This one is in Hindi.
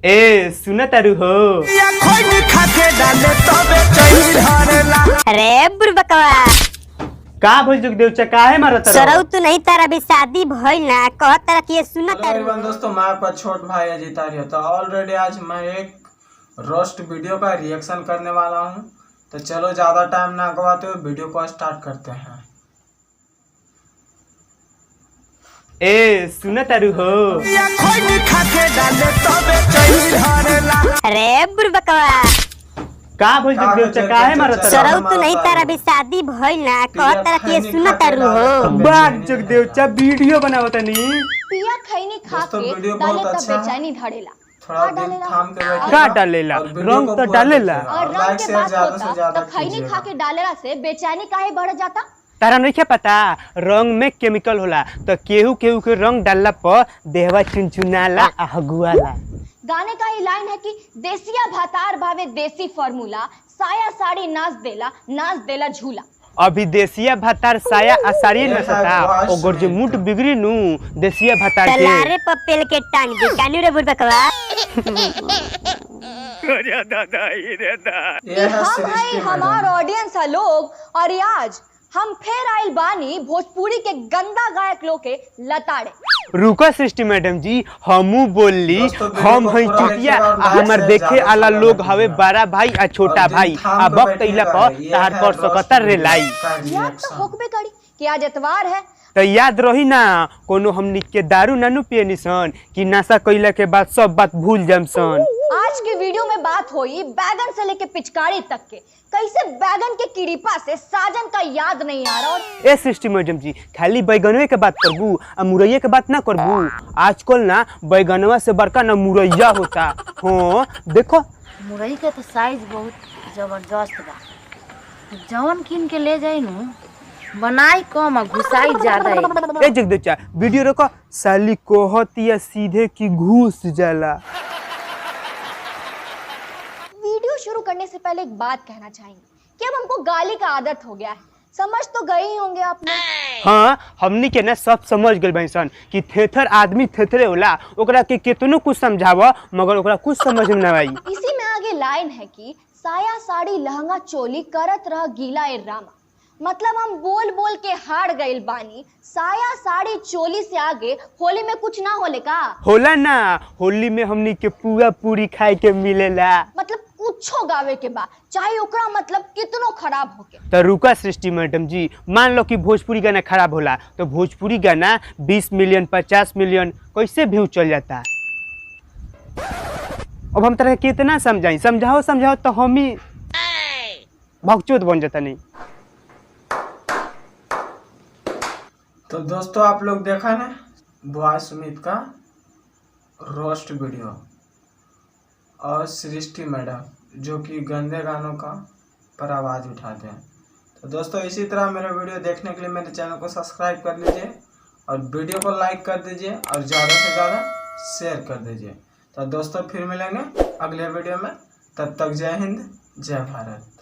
ए सुन तारू हो। अरे बुरबकवा का भइल जोगदेव काहे मारत रहो? सरौ तू नहीं तारा भी शादी भइल ना कहत तारा कि सुन तारू। दोस्तों मैं आपका छोट भाई अजीत आर्य। तो ऑलरेडी आज मैं एक रोस्ट वीडियो का रिएक्शन करने वाला हूं। तो चलो ज्यादा टाइम ना गवाते हुए वीडियो को स्टार्ट करते हैं। ए सुन तारू हो। अरे बुरबकवा का भइल जोगदेव काहे मारत रहो? सरौ तू नहीं तारा भी शादी भइल ना कहत तारा कि सुन तारू हो। बाग जोगदेव वीडियो बनावतनी। पिया खैनी खा के वीडियो डाले बहुत तब अच्छा है। बेचैनी धड़ेला। थोड़ा दिल थाम के बैठिए। का डालेला? और वीडियो रंग को तो पूरा डालेला। देखिए। और लाइक रंग के शेयर बात ज्यादा से होता ज्यादा तो खैनी कीजिएगा। खा के डालेला से बेचैनी काहे बढ़ जाता। तारा नहीं पता रंग में केमिकल होला तो केहू केहू के रंग डालला पर देहवा चुनचुनाला आ हगुआला। गाने का ही लाइन है कि देसिया भातार भावे देसी फार्मूला, साया साड़ी नाच देला झूला। अभी देसिया भातार साया आ साड़ी न सता ओगर जो मुट बिगड़ी नु देसिया भातार के। तलारे पपेल के टांग दी कानू रे बुरबकवा। अरे दादा रे दादा। ये है हम सृष्टि भाई मैडम। हमार ऑडियंस है लोग और ये आज हम फिर आइल बानी भोजपुरी के गंदा गायक लोग के लताड़े। रुको सृष्टि मैडम जी हमू बोलली दोस्तों, हम वीडियो हई को पूरा चुटिया देखिएगा और आ लाइक हमर शेयर देखे ज्यादा आला से लोग ज्यादा हवे कीजिएगा। बड़ा भाई आ छोटा और दिल भाई थाम आ के वक्त इला बैठिएगा। पर ये तार है कर रोस्ट सकतर रे वीडियो लाई। का याद तो रिएक्शन। होकबे करी कि आज एतवार है। तो याद रही ना कोनो हमनी के दारू नानू पिए निसन कि नशा कइला के बाद सब बात भूल जमसन। आज की वीडियो में बात हुई बैगन से लेके पिचकारी तक के कैसे बैगन के किरीपा से साजन का याद नहीं आ रहा। और ए सृष्टि मैडम जी खाली बैगनवे के बात करबू आ मुरैया के बात ना करबू। आजकल ना बैगनवा से बड़का ना मुरैया होता। हाँ देखो मुरई के तो साइज बहुत जबरदस्त बा। जवन किन के ले जाई नु बनाई कम आ घुसाई ज्यादा है। ए जगदीचा वीडियो रोको साली कोहतिया सीधे की घुस जाला। वीडियो शुरू करने से पहले एक बात कहना चाहेंगे कि अब हमको गाली का आदत हो गया है। समझ तो गए ही होंगे आप लोग। हाँ हमनी के ना सब समझ गए बैसन कि थेथर आदमी थेथरे होला ओकरा के केतनो कुछ समझाव मगर ओकरा कुछ समझ में ना आई। इसी में आगे लाइन है कि साया साड़ी लहंगा चोली करत रह गीला ए रामा। मतलब हम बोल बोल के हार गइल बानी। साया साड़ी चोली से आगे होली में कुछ ना होले का। होला ना होली में हमनी के पूरा पूरी खाए के मिलेला। मतलब कुछो गावे के बा चाहे ओकरा मतलब कितनो खराब होके। तो रुका सृष्टि मैडम जी मान लो कि भोजपुरी गाना खराब होला तो भोजपुरी गाना 20 मिलियन 50 मिलियन कैसे व्यू चल जाता। अब हम तरह कितना समझाओ तो हम ही भगचोत बन जाता नहीं। तो दोस्तों आप लोग देखा ना बॉय सुमित का रोस्ट वीडियो और सृष्टि मैडम जो कि गंदे गानों का पर आवाज़ उठाते हैं। तो दोस्तों इसी तरह मेरा वीडियो देखने के लिए मेरे चैनल को सब्सक्राइब कर लीजिए और वीडियो को लाइक कर दीजिए और ज़्यादा से ज़्यादा शेयर कर दीजिए। तो दोस्तों फिर मिलेंगे अगले वीडियो में। तब तक जय हिंद जय भारत।